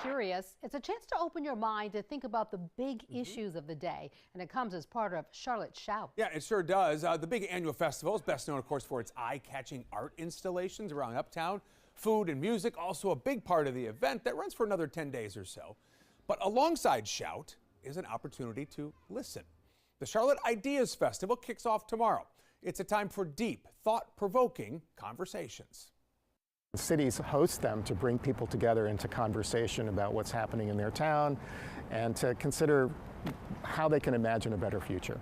curious, it's a chance to open your mind to think about the big issues of the day, and it comes as part of Charlotte Shout. Yeah, it sure does. The big annual festival is best known, of course, for its eye-catching art installations around Uptown. Food and music, also a big part of the event that runs for another 10 days or so. But alongside Shout is an opportunity to listen. The Charlotte Ideas Festival kicks off tomorrow. It's a time for deep, thought-provoking conversations. Cities host them to bring people together into conversation about what's happening in their town and to consider how they can imagine a better future.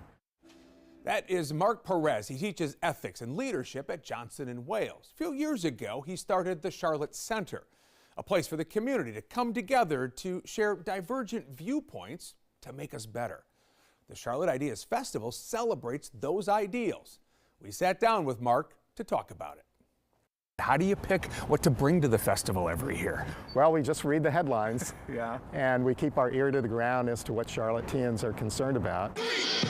That is Mark Perez. He teaches ethics and leadership at Johnson & Wales. A few years ago, he started the Charlotte Center, a place for the community to come together to share divergent viewpoints to make us better. The Charlotte Ideas Festival celebrates those ideals. We sat down with Mark to talk about it. How do you pick what to bring to the festival every year? Well, we just read the headlines. Yeah. And we keep our ear to the ground as to what Charlotteans are concerned about. 3,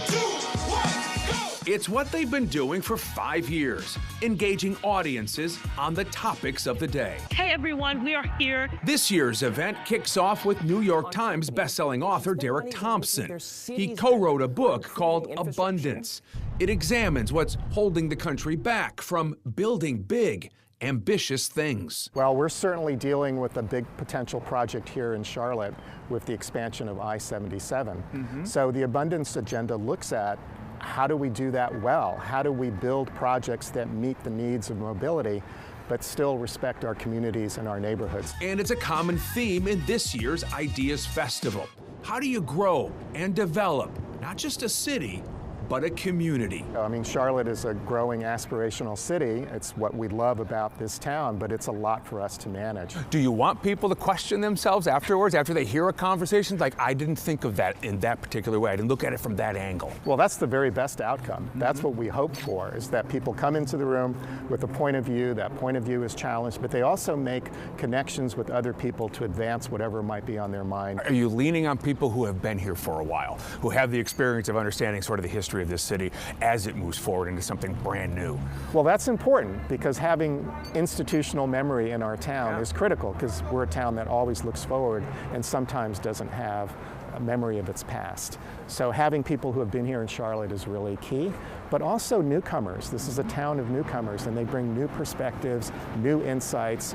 2, 1, go! It's what they've been doing for 5 years, engaging audiences on the topics of the day. Hey everyone, we are here. This year's event kicks off with New York Times bestselling author Derek Thompson. He co-wrote a book called Abundance. It examines what's holding the country back from building big, ambitious things. Well, we're certainly dealing with a big potential project here in Charlotte with the expansion of I-77. So the Abundance Agenda looks at how do we do that well? How do we build projects that meet the needs of mobility but still respect our communities and our neighborhoods? And it's a common theme in this year's Ideas Festival. How do you grow and develop not just a city, but a community? I mean, Charlotte is a growing aspirational city. It's what we love about this town, but it's a lot for us to manage. Do you want people to question themselves afterwards, after they hear a conversation? Like, I didn't think of that in that particular way. I didn't look at it from that angle. Well, that's the very best outcome. That's what we hope for, is that people come into the room with a point of view. That point of view is challenged, but they also make connections with other people to advance whatever might be on their mind. Are you leaning on people who have been here for a while, who have the experience of understanding sort of the history of this city as it moves forward into something brand new? Well, that's important because having institutional memory in our town is critical, because we're a town that always looks forward and sometimes doesn't have a memory of its past. So having people who have been here in Charlotte is really key, but also newcomers. This is a town of newcomers, and they bring new perspectives, new insights,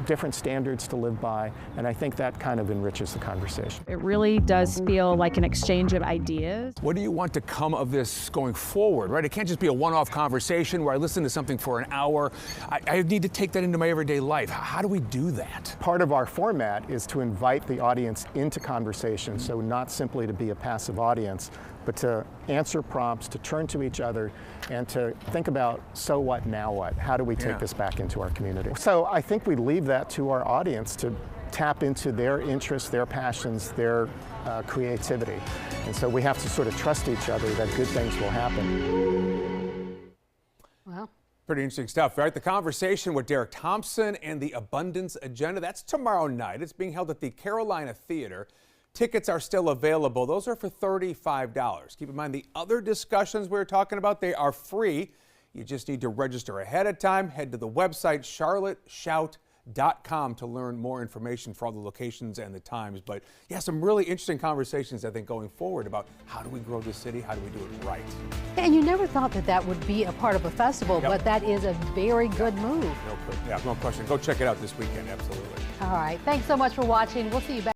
different standards to live by, and I think that kind of enriches the conversation. It really does feel like an exchange of ideas. What do you want to come of this going forward, right? It can't just be a one-off conversation where I listen to something for an hour. I need to take that into my everyday life. How do we do that? Part of our format is to invite the audience into conversation, so not simply to be a passive audience, but to answer prompts, to turn to each other, and to think about, so what, now what? How do we take this back into our community? So I think we leave that to our audience to tap into their interests, their passions, their creativity. And so we have to sort of trust each other that good things will happen. Well, Pretty interesting stuff, right? The conversation with Derek Thompson and the Abundance Agenda, that's tomorrow night. It's being held at the Carolina Theater. Tickets are still available. Those are for $35. Keep in mind the other discussions we were talking about, they are free. You just need to register ahead of time. Head to the website charlotteshout.com to learn more information for all the locations and the times. But yeah, some really interesting conversations, I think, going forward about how do we grow the city? How do we do it right? and you never thought that that would be a part of a festival, but that is a very good move. No question. Go check it out this weekend, absolutely. All right, thanks so much for watching. We'll see you back.